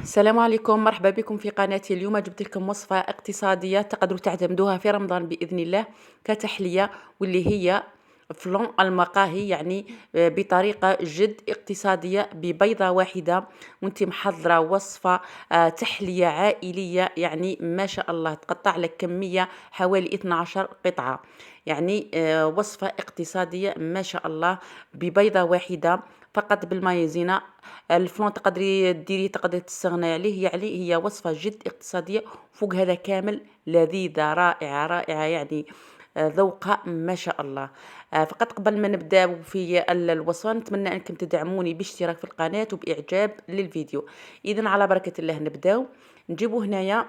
السلام عليكم، مرحبا بكم في قناتي. اليوم جبت لكم وصفة اقتصادية تقدروا تعتمدوها في رمضان بإذن الله كتحلية، واللي هي فلون المقاهي، يعني بطريقة جد اقتصادية ببيضة واحدة. وانت محضرة وصفة تحلية عائلية، يعني ما شاء الله تقطع لك كمية حوالي 12 قطعة. يعني وصفة اقتصادية ما شاء الله ببيضة واحدة فقط بالمايزينا. الفلون تقدري ديريه، تقدري تستغني عليه، يعني هي وصفة جد اقتصادية. فوق هذا كامل لذيذة رائعة رائعة، يعني ذوقها ما شاء الله. فقط قبل ما نبداو في الوصفة نتمنى انكم تدعموني باشتراك في القناة وبإعجاب للفيديو. اذا على بركة الله نبداو. نجيبو هنايا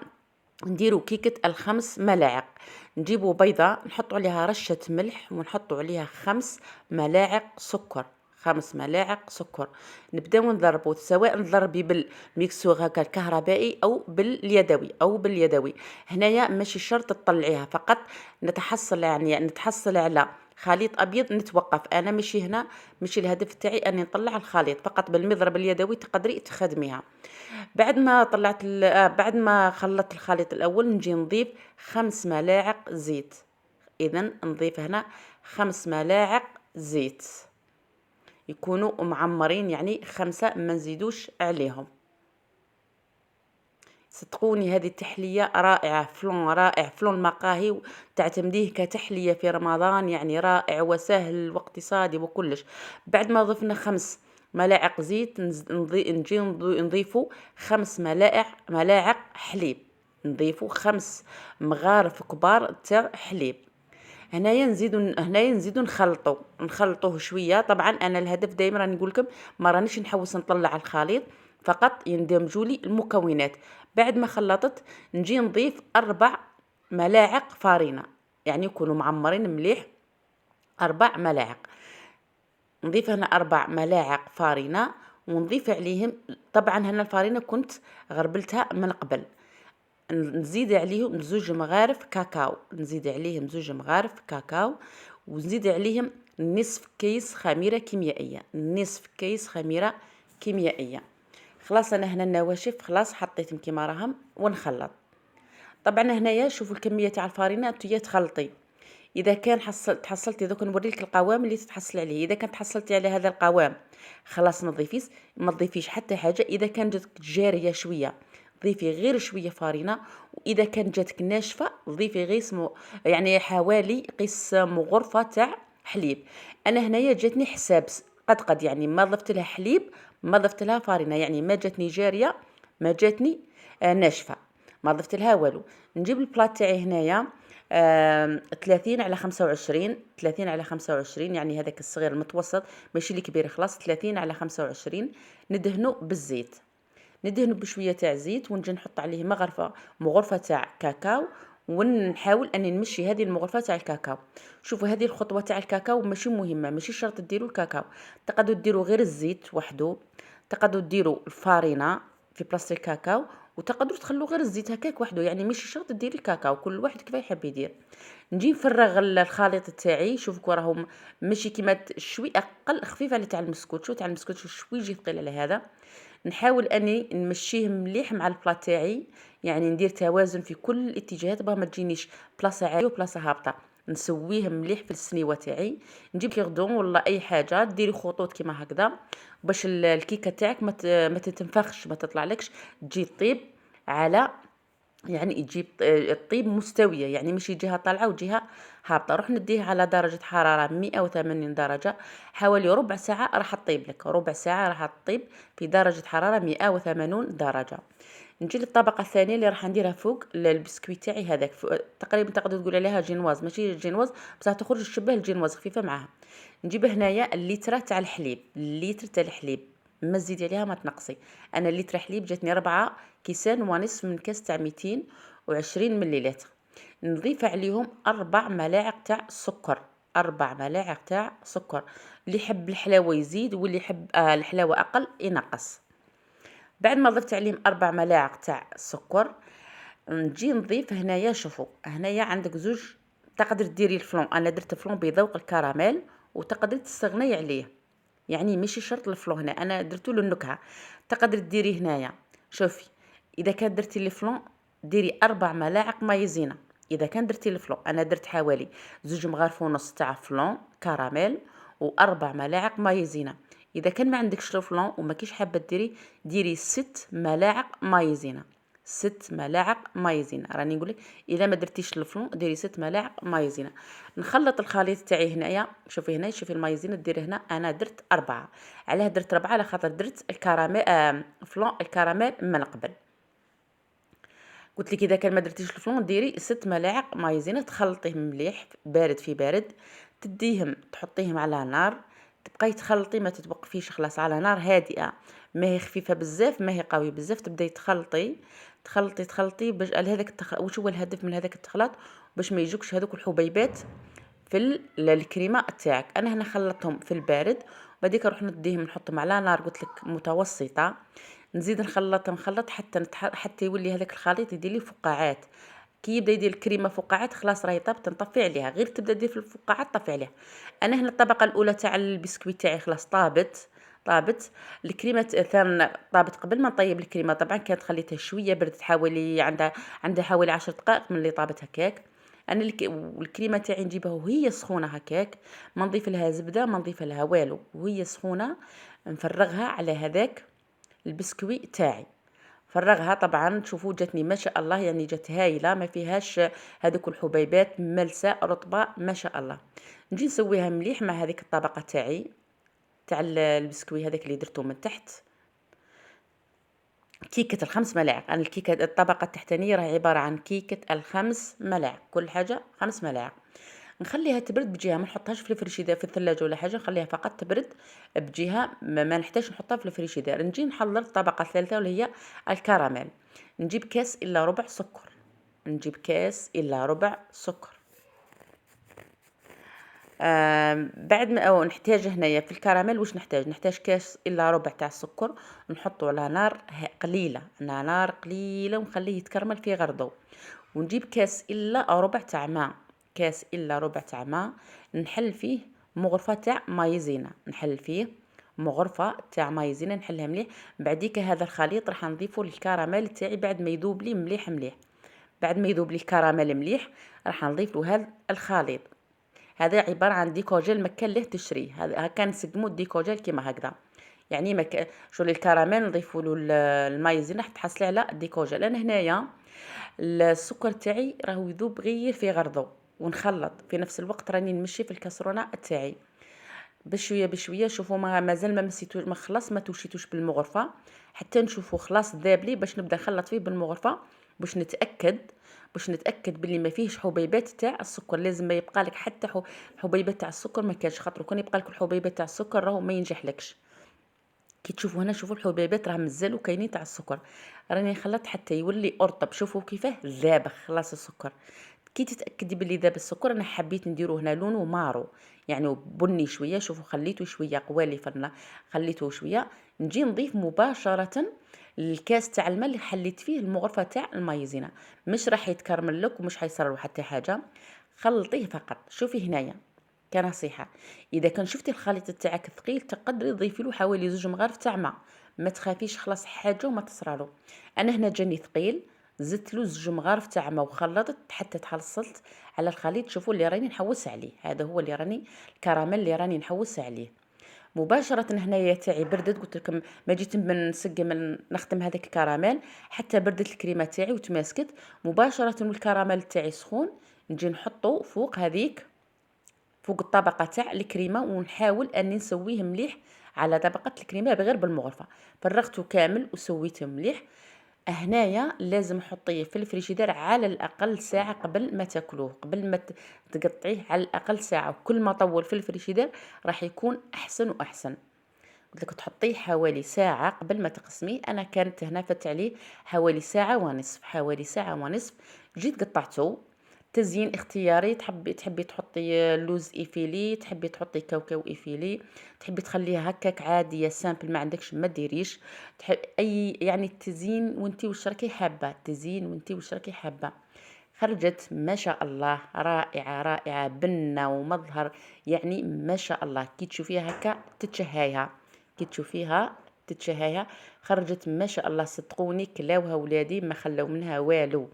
نديرو كيكة الخمس ملاعق. نجيبو بيضة نحطو عليها رشة ملح ونحطو عليها 5 ملاعق سكر. 5 ملاعق سكر. نبداو نضربو، سواء نضربي بالميكسور هكا الكهربائي او باليدوي. هنايا ماشي شرط تطلعيها، فقط نتحصل يعني نتحصل على خليط ابيض. نتوقف انا ماشي الهدف تاعي اني نطلع الخليط، فقط بالمضرب اليدوي تقدري تخدميها. بعد ما خلطت الخليط الاول نجي نضيف 5 ملاعق زيت. اذا نضيف هنا 5 ملاعق زيت يكونوا معمرين، يعني 5 ما نزيدوش عليهم. صدقوني هذه التحلية رائعة، فلون رائع، فلون مقاهي تعتمديه كتحلية في رمضان، يعني رائع وسهل واقتصادي وكلش. بعد ما ضفنا 5 ملاعق زيت نجي نضيفو 5 ملاعق حليب. نضيفو 5 مغارف كبار تاع حليب. هنايا نزيدو نخلطوه شويه. طبعا انا الهدف دائما راني نقول لكم ما رانيش نحوس نطلع الخليط، فقط يندمجوا لي المكونات. بعد ما خلطت نجي نضيف 4 ملاعق فارينه، يعني يكونوا معمرين مليح. 4 ملاعق. نضيف هنا 4 ملاعق فارينه ونضيف عليهم. طبعا هنا الفارينه كنت غربلتها من قبل. نزيد عليهم 2 مغارف كاكاو. ونزيد عليهم نصف كيس خميرة كيميائية. خلاص انا هنا النواشف خلاص حطيتهم كيما راهم ونخلط. طبعا هنايا شوفوا الكمية تاع الفارينة نتويا تخلطي. اذا كان تحصلتي دوك نوريلك القوام اللي تتحصل عليه. اذا كان تحصلتي على هذا القوام خلاص ما تضيفيش حتى حاجه. اذا كان جاتك جاريه شويه ضيفي غير شويه فارينه، واذا كان جاتك ناشفه ضيفي غير يعني حوالي قسم غرفه تاع حليب. انا هنايا جاتني حساب قد يعني ما ضفت لها حليب ما ضفت لها فارينه، يعني ما جاتني جاريه ما جاتني ناشفه، ما ضفت لها والو. نجيب البلاط تاعي هنايا 30 على 25 يعني هذاك الصغير المتوسط ماشي الكبير. خلاص 30 على 25 ندهنو بالزيت. ندهنو بشويه تاع زيت ونجي نحط عليه مغرفه تاع كاكاو. ونحاول اني نمشي هذه المغرفه تاع الكاكاو. شوفوا هذه الخطوه تاع الكاكاو ماشي مهمه، ماشي شرط ديروا الكاكاو، تقدروا ديروا غير الزيت وحده، تقدروا ديروا الفارينه في بلاصه الكاكاو، وتقدروا تخلوا غير الزيت هكاك وحده، يعني ماشي شرط ديري الكاكاو، كل واحد كيف يحب يدير. نجي نفرغ الخليط تاعي. شوفوا راهم ماشي كيما شوي اقل خفيف على تاع المسكوت. شو تاع المسكوت شوي يجي ثقيل على هذا. نحاول اني نمشيه مليح مع البلاط تاعي، يعني ندير توازن في كل الاتجاهات باه ما تجينيش بلاصه عاليه وبلاصه هابطه. نسويه مليح في السنيوه تاعي. نجيب كيردون ولا اي حاجه ديري خطوط كيما هكذا باش الكيكه تاعك ما تتنفخش، ما تطلعلكش، تجي طيب على، يعني تجيب الطيب مستويه، يعني ماشي جهه طالعه وجهه هابطه. روح نديه على درجه حراره 180 درجه، حوالي ربع ساعه راح تطيب لك. ربع ساعه راح تطيب في درجه حراره 180 درجه. نجي للطبقه الثانيه اللي راح نديرها فوق البسكويت تاعي هذاك. تقريبا تقدر تقول عليها جينواز، ماشي جينواز بصح تخرج تشبه الجينواز، خفيفه معاها. نجيب هنايا الليتره تاع الحليب. ما تزيدي عليها ما تنقصي. انا الليتر حليب جاتني 4 كيسان ونصف من كاس تاع 220 مليلتر. نضيف عليهم 4 ملاعق تاع سكر. 4 ملاعق تاع سكر. اللي يحب الحلاوه يزيد، واللي يحب الحلاوه اقل ينقص. بعد ما ضفت عليهم 4 ملاعق تاع سكر نجي نضيف هنايا. شوفوا هنايا عندك زوج، تقدر ديري الفلون. انا درت فلون بذوق الكراميل وتقدري تستغني عليه، يعني ماشي شرط الفلون هنا انا درتو له النكهه. تقدر ديري هنايا شوفي، إذا كان درتي الفلان ديري 4 ملاعق مايزينا. إذا كان درتي الفلان، أنا درت حوالي 2 مغارف ونص تاع فلان كراميل و4 ملاعق مايزينا. إذا كان ما عندكش الفلان وما كيش حابة ديري 6 ملاعق مايزينا. 6 ملاعق مايزينا، راني نقولك إذا ما درتيش الفلان ديري 6 ملاعق مايزينا. نخلط الخليط تاعي هنايا. شوفي هنا، شوفي المايزينا ديري هنا، أنا درت 4. علاه درت 4؟ على خاطر درت الكراميل فلان الكراميل من قبل. قلت لك اذا كان ما درتيش الفلان ديري 6 ملاعق مايزينا، تخلطيهم مليح بارد في بارد، تديهم تحطيهم على نار، تبقاي تخلطي ما تتوقفيش، خلاص على نار هادئه، ما هي خفيفه بزاف ما هي قوي بزاف، تبداي تخلطي تخلطي تخلطي باش هذاك واش هو الهدف من هذاك التخلاط؟ باش ما يجوكش هذوك الحبيبات في الكريمه تاعك. انا هنا خلطتهم في البارد، وبعديك نروح نديهم نحطهم على نار قلت لك متوسطه، نزيد نخلط حتى يولي هذاك الخليط يدير لي فقاعات. كي يبدا يدير الكريمه فقاعات خلاص راهي طابت، نطفي عليها، غير تبدا دير في الفقاعات طفي عليها. انا هنا الطبقه الاولى تاع البسكويت تاعي خلاص طابت الكريمه ثان طابت قبل ما نطيب الكريمه، طبعا كانت خليتها شويه بردت حوالي عندها حوالي 10 دقائق من اللي طابت هكاك. انا الكريمه تاعي نجيبها وهي سخونه هكاك، ما نضيف لها زبده ما نضيف لها والو، وهي سخونه نفرغها على هذاك البسكوي تاعي. فرغها طبعا تشوفوا جاتني ما شاء الله، يعني جات هايله ما فيهاش هذوك الحبيبات، ملسه رطبه ما شاء الله. نجي نسويها مليح مع هذيك الطبقه تاعي تاع البسكوي هذاك اللي درته من تحت. كيكه الخمس ملاعق، انا الكيكه الطبقه التحتانيه راهي عباره عن كيكه الخمس ملاعق، كل حاجه 5 ملاعق. نخليها تبرد بجهه، ما نحطهاش في الفريشيدير في الثلاجه ولا حاجه، نخليها فقط تبرد بجهه، ما نحتاج نحطها في الفريشيدير. نجي نحضر الطبقه الثالثه واللي هي الكراميل. نجيب كاس الا ربع سكر، نجيب كاس الا ربع سكر. بعد ما أو نحتاج هنايا في الكراميل واش نحتاج كاس الا ربع تاع السكر، نحطه على نار قليله، على نار قليله، ونخليه يتكرمل في غرضو. ونجيب كاس الا ربع تاع ماء، كاس الا ربع تاع ماء، نحل فيه مغرفه تاع مايزينا، نحل فيه مغرفه تاع مايزينا، نحلها مليح. بعديك هذا الخليط راح نضيفه للكراميل تاعي بعد ما يذوب لي مليح مليح. بعد ما يذوب لي الكراميل مليح راح نضيف له هذا الخليط. هذا عباره عن ديكوجيل ما كان له تشريه، هذا كان نسقمو ديكوجيل كيما هكذا، يعني ما شغل الكراميل نضيفوا له المايزينا راح تحصلي على ديكوجيل. انا هنايا السكر تاعي راهو يذوب غير في غرضو، ونخلط في نفس الوقت راني نمشي في الكاسرونه تاعي بشويه بشويه. شوفوا مازال ما مسيتوش، ما خلاص ما توشيتوش بالمغرفه حتى نشوفوا خلاص ذاب لي، باش نبدا نخلط فيه بالمغرفه باش نتاكد باللي ما فيهش حبيبات تاع السكر. لازم ما يبقى لك حتى حبيبات تاع السكر، ما كانش خاطر كون يبقى لك الحبيبات تاع السكر راهو ما ينجحلكش. كي تشوفوا هنا شوفوا الحبيبات راه مازالوا كاينين تاع السكر، راني خلطت حتى يولي ارطب. شوفوا كيفاه ذاب خلاص السكر. كي تتاكدي باللي ذاب السكر، انا حبيت نديرو هنا لونه مارو يعني بني شويه. شوفوا خليته شويه قوالي فرنا، خليته شويه. نجي نضيف مباشره الكاس تاع الماء اللي حليت فيه المغرفه تاع المايزينا، مش راح يتكرمل لك ومش حيصير حتى حاجه، خلطيه فقط. شوفي هنايا كنصيحه، اذا كان شفتي الخليط تاعك ثقيل تقدري تضيفي له حوالي 2 مغارف تاع ماء، ما تخافيش خلاص حاجه وما تصرالو. انا هنا جاني ثقيل، زدت له 2 مغارف تاع ماء وخلطت حتى تحصلت على الخليط. شوفوا اللي راني نحوس عليه، هذا هو اللي راني الكراميل اللي راني نحوس عليه. مباشره هنايا تاعي بردت، قلت لكم ما جيت نسقم نختم هذاك الكراميل حتى بردت الكريمه تاعي وتماسكت. مباشره والكراميل تاعي سخون نجي نحطه فوق الطبقه تاع الكريمه، ونحاول اني نسويه مليح على طبقه الكريمه بغير بالمغرفه. فرغته كامل وسويته مليح. هنايا لازم حطيه في الفريجيدير على الاقل ساعه قبل ما تاكلوه، قبل ما تقطعيه، على الاقل ساعه. وكل ما طول في الفريجيدير راح يكون احسن واحسن. قلت لك تحطيه حوالي ساعه قبل ما تقسميه. انا كانت هنا فات عليه حوالي ساعه ونصف، حوالي ساعه ونصف. جيت قطعته. تزيين اختياري، تحبي تحطي لوز ايفيلي، تحبي تحطي كاوكاو ايفيلي، تحبي تخليها هكاك عاديه سامبل ما عندكش ما ديريش. اي يعني التزيين وانتي واش راكي حابه، التزيين وانتي واش راكي حابه. خرجت ما شاء الله رائعه رائعه، بنه ومظهر يعني ما شاء الله. كي تشوفيها هكا تتشهيها، كي تشوفيها تتشهيها. خرجت ما شاء الله صدقوني، كلاوها ولادي ما خلاو منها والو.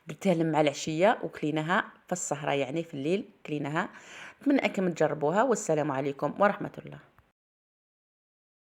درتها لهم مع العشيه وكليناها في السهره، يعني في الليل كليناها. نتمنى انكم تجربوها، والسلام عليكم ورحمه الله.